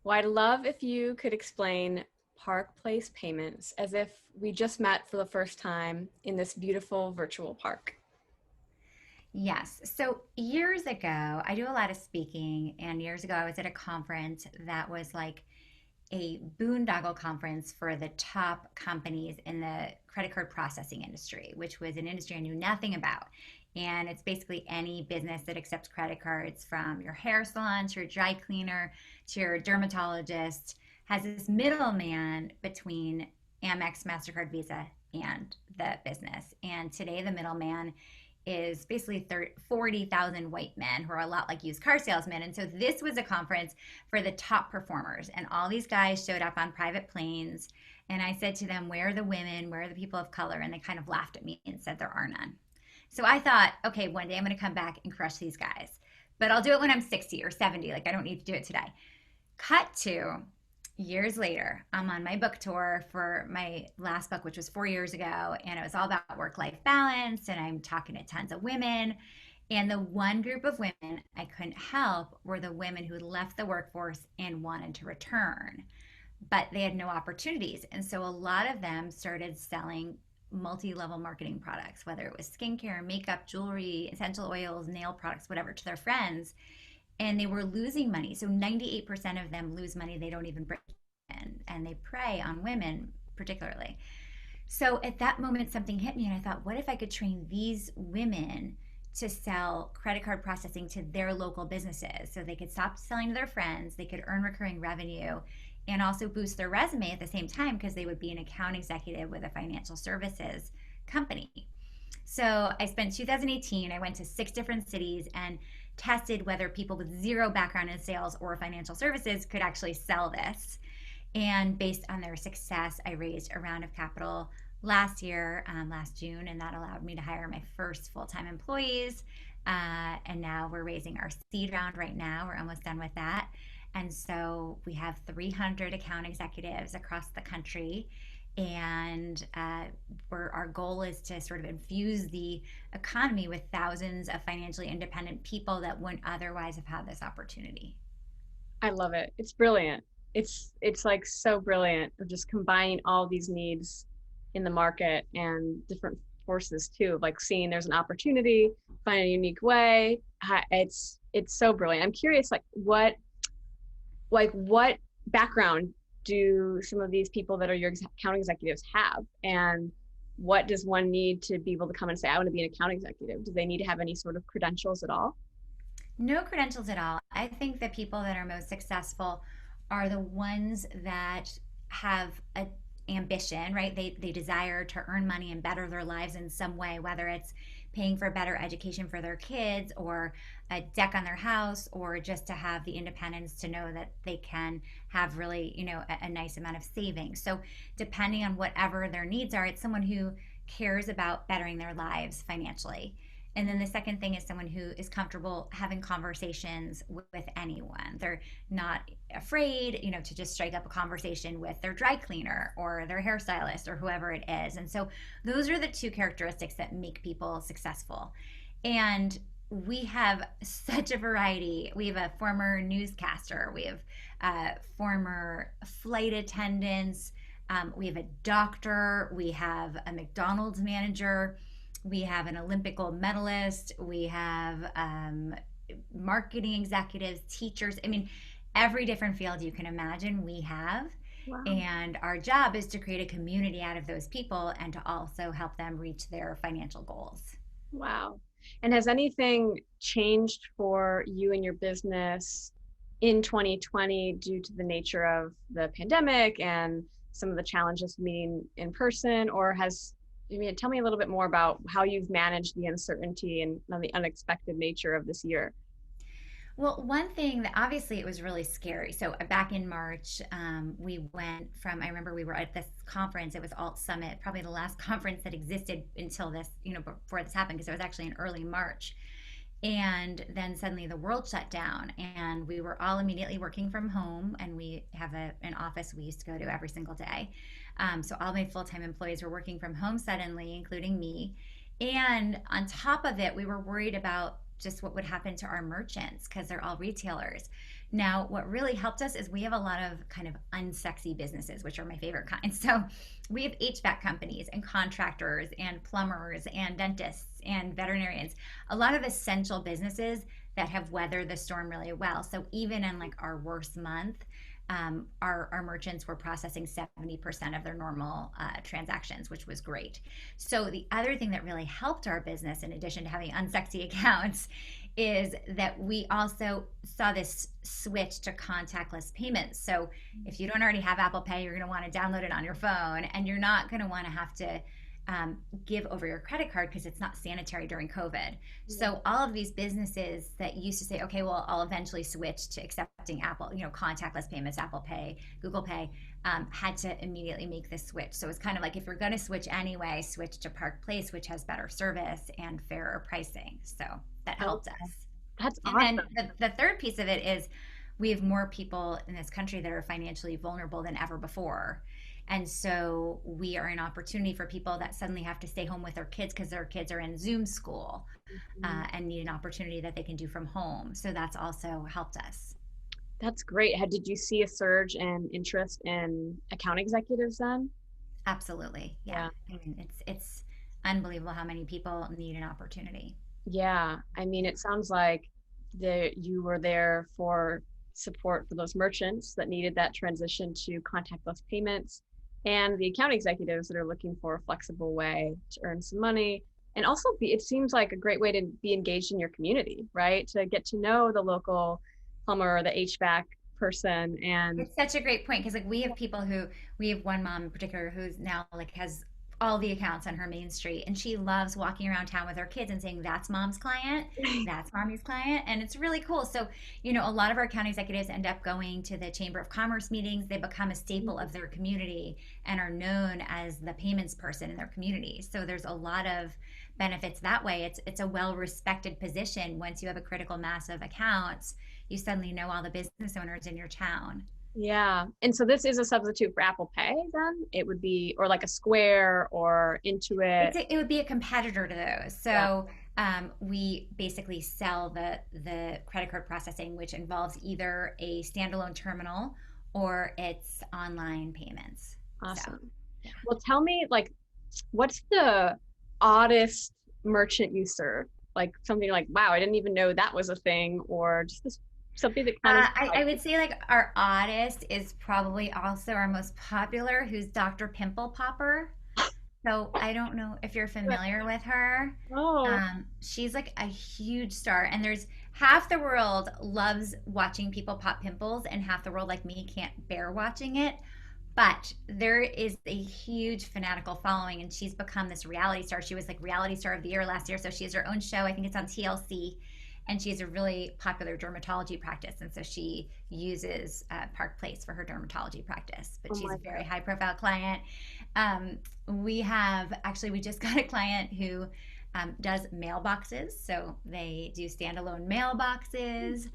Well, I'd love if you could explain Park Place payments as if we just met for the first time in this beautiful virtual park. Yes. So years ago, I do a lot of speaking, and years ago, I was at a conference that was like a boondoggle conference for the top companies in the credit card processing industry, which was an industry I knew nothing about. And it's basically any business that accepts credit cards, from your hair salon to your dry cleaner to your dermatologist, has this middleman between Amex, MasterCard, Visa, and the business. And today, the middleman is basically 40,000 white men who are a lot like used car salesmen. And so this was a conference for the top performers. And all these guys showed up on private planes. And I said to them, "Where are the women? Where are the people of color?" And they kind of laughed at me and said, "There are none." So I thought, okay, one day I'm going to come back and crush these guys. But I'll do it when I'm 60 or 70. Like, I don't need to do it today. Cut to years later, I'm on my book tour for my last book, which was 4 years ago, and it was all about work life balance. And I'm talking to tons of women. And the one group of women I couldn't help were the women who had left the workforce and wanted to return, but they had no opportunities. And so a lot of them started selling multi level marketing products, whether it was skincare, makeup, jewelry, essential oils, nail products, whatever, to their friends, and they were losing money. So 98% of them lose money they don't even break in, and they prey on women particularly. So at that moment, something hit me, and I thought, what if I could train these women to sell credit card processing to their local businesses so they could stop selling to their friends, they could earn recurring revenue, and also boost their resume at the same time because they would be an account executive with a financial services company. So I spent 2018, I went to 6 different cities and tested whether people with zero background in sales or financial services could actually sell this. And based on their success, I raised a round of capital last year, last June, and that allowed me to hire my first full time employees. And now we're raising our seed round right now. We're almost done with that. And so we have 300 account executives across the country. And our goal is to sort of infuse the economy with thousands of financially independent people that wouldn't otherwise have had this opportunity. I love it. It's brilliant. It's like so brilliant of just combining all these needs in the market and different forces too, like seeing there's an opportunity, find a unique way. It's so brilliant. I'm curious, like what background do some of these people that are your account executives have, and what does one need to be able to come and say, I want to be an account executive? Do they need to have any sort of credentials at all? No credentials at all. I think the people that are most successful are the ones that have a ambition, right? They desire to earn money and better their lives in some way, whether it's paying for a better education for their kids or a deck on their house, or just to have the independence to know that they can have really, a nice amount of savings. So depending on whatever their needs are, it's someone who cares about bettering their lives financially. And then the second thing is someone who is comfortable having conversations with anyone. They're not afraid, to just strike up a conversation with their dry cleaner or their hairstylist or whoever it is. And so those are the two characteristics that make people successful. And we have such a variety. We have a former newscaster, we have former flight attendants, we have a doctor, we have a McDonald's manager, we have an Olympic gold medalist. We have marketing executives, teachers. I mean, every different field you can imagine, we have. Wow. And our job is to create a community out of those people and to also help them reach their financial goals. Wow. And has anything changed for you and your business in 2020 due to the nature of the pandemic and some of the challenges of meeting in person? Or tell me a little bit more about how you've managed the uncertainty and the unexpected nature of this year. Well, one thing that obviously it was really scary. So back in March, we went from, I remember we were at this conference, it was Alt Summit, probably the last conference that existed until this, before this happened, because it was actually in early March. And then suddenly the world shut down, and we were all immediately working from home. And we have an office we used to go to every single day. So all my full time employees were working from home suddenly, including me. And on top of it, we were worried about just what would happen to our merchants because they're all retailers. Now, what really helped us is we have a lot of kind of unsexy businesses, which are my favorite kind. So we have HVAC companies and contractors and plumbers and dentists and veterinarians, a lot of essential businesses that have weathered the storm really well. So even in like our worst month, our merchants were processing 70% of their normal transactions, which was great. So the other thing that really helped our business, in addition to having unsexy accounts, is that we also saw this switch to contactless payments. So if you don't already have Apple Pay, you're going to want to download it on your phone, and you're not going to want to have to give over your credit card because it's not sanitary during COVID. Yeah. So all of these businesses that used to say, okay, well, I'll eventually switch to accepting Apple, contactless payments, Apple Pay, Google Pay, had to immediately make this switch. So it's kind of like if you're going to switch anyway, switch to Park Place, which has better service and fairer pricing. So that helped Okay. us. That's And then awesome. the third piece of it is we have more people in this country that are financially vulnerable than ever before. And so we are an opportunity for people that suddenly have to stay home with their kids because their kids are in Zoom school Mhm. and need an opportunity that they can do from home. So that's also helped us. That's great. Did you see a surge in interest in account executives then? Absolutely. Yeah. Yeah. I mean, it's unbelievable how many people need an opportunity. Yeah. I mean, it sounds like you were there for support for those merchants that needed that transition to contactless payments and the account executives that are looking for a flexible way to earn some money. And also, it seems like a great way to be engaged in your community, right? To get to know the local plumber or the HVAC person. And It's such a great point because like we have one mom in particular who's now like has all the accounts on her main street and she loves walking around town with her kids and saying that's mom's client, that's mommy's client, and it's really cool. So, a lot of our account executives end up going to the Chamber of Commerce meetings. They become a staple of their community and are known as the payments person in their community. So there's a lot of benefits that way. It's a well-respected position once you have a critical mass of accounts. You suddenly know all the business owners in your town. yeah. And so this is a substitute for Apple Pay then? It would be, or like a Square or Intuit. It would be a competitor to those. Yeah. So we basically sell the credit card processing, which involves either a standalone terminal or it's online payments. So Awesome. yeah. Well, tell me, like, what's the oddest merchant you serve? Like something like, wow, I didn't even know that was a thing, or just something that kind of I would say like our oddest is probably also our most popular, who's Dr. Pimple Popper. So I don't know if you're familiar with her. oh, She's like a huge star, and there's half the world loves watching people pop pimples, and half the world, like me, can't bear watching it. But there is a huge fanatical following, and she's become this reality star. She was like reality star of the year last year, so she has her own show. I think it's on TLC, and she has a really popular dermatology practice, and so she uses Park Place for her dermatology practice. But oh she's my a God. very high profile client. We just got a client who does mailboxes, so they do standalone mailboxes.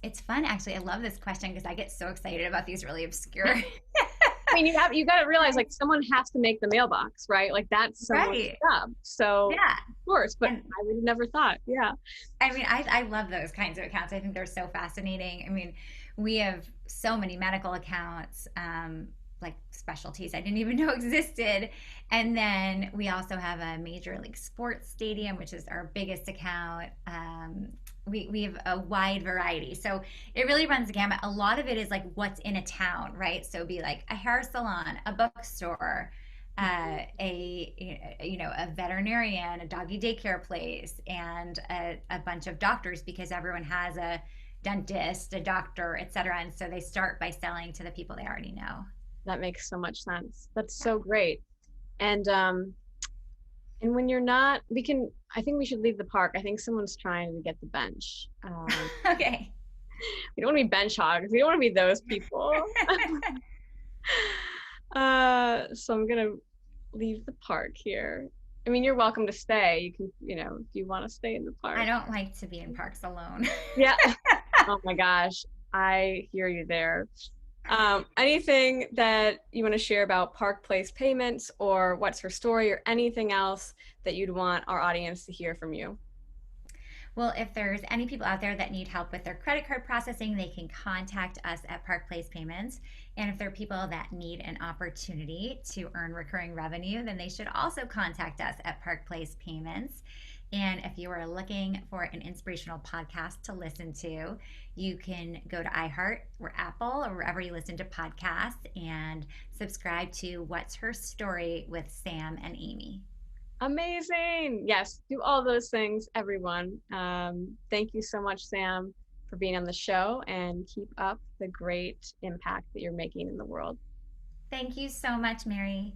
It's fun, actually. I love this question because I get so excited about these really obscure. I mean, you got to realize like someone has to make the mailbox, right? Like that's someone's Right. job. So Yeah. of course, but And I would have never thought. Yeah. I mean, I love those kinds of accounts. I think they're so fascinating. I mean, we have so many medical accounts, like specialties I didn't even know existed. And then we also have a major league sports stadium, which is our biggest account. We have a wide variety. So it really runs the gamut. A lot of it is like what's in a town, right? So be like a hair salon, a bookstore, a veterinarian, a doggy daycare place, and a bunch of doctors because everyone has a dentist, a doctor, etc. And so they start by selling to the people they already know. That makes so much sense. That's Yeah. so great. And when you're not, I think we should leave the park. I think someone's trying to get the bench. Okay. We don't want to be bench hogs. We don't want to be those people. So I'm gonna leave the park here. I mean, you're welcome to stay. You can, if you want to stay in the I park. don't like to be in parks alone. Yeah. Oh my gosh. I hear you there. Anything that you want to share about Park Place payments or what's her story or anything else that you'd want our audience to hear from you? Well, if there's any people out there that need help with their credit card processing, they can contact us at Park Place Payments. And if there are people that need an opportunity to earn recurring revenue, then they should also contact us at Park Place Payments. And if you are looking for an inspirational podcast to listen to, you can go to iHeart or Apple or wherever you listen to podcasts and subscribe to What's Her Story with Sam and Amy. Amazing. Yes, do all those things, everyone. Thank you so much, Sam, for being on the show, and keep up the great impact that you're making in the world. Thank you so much, Mary.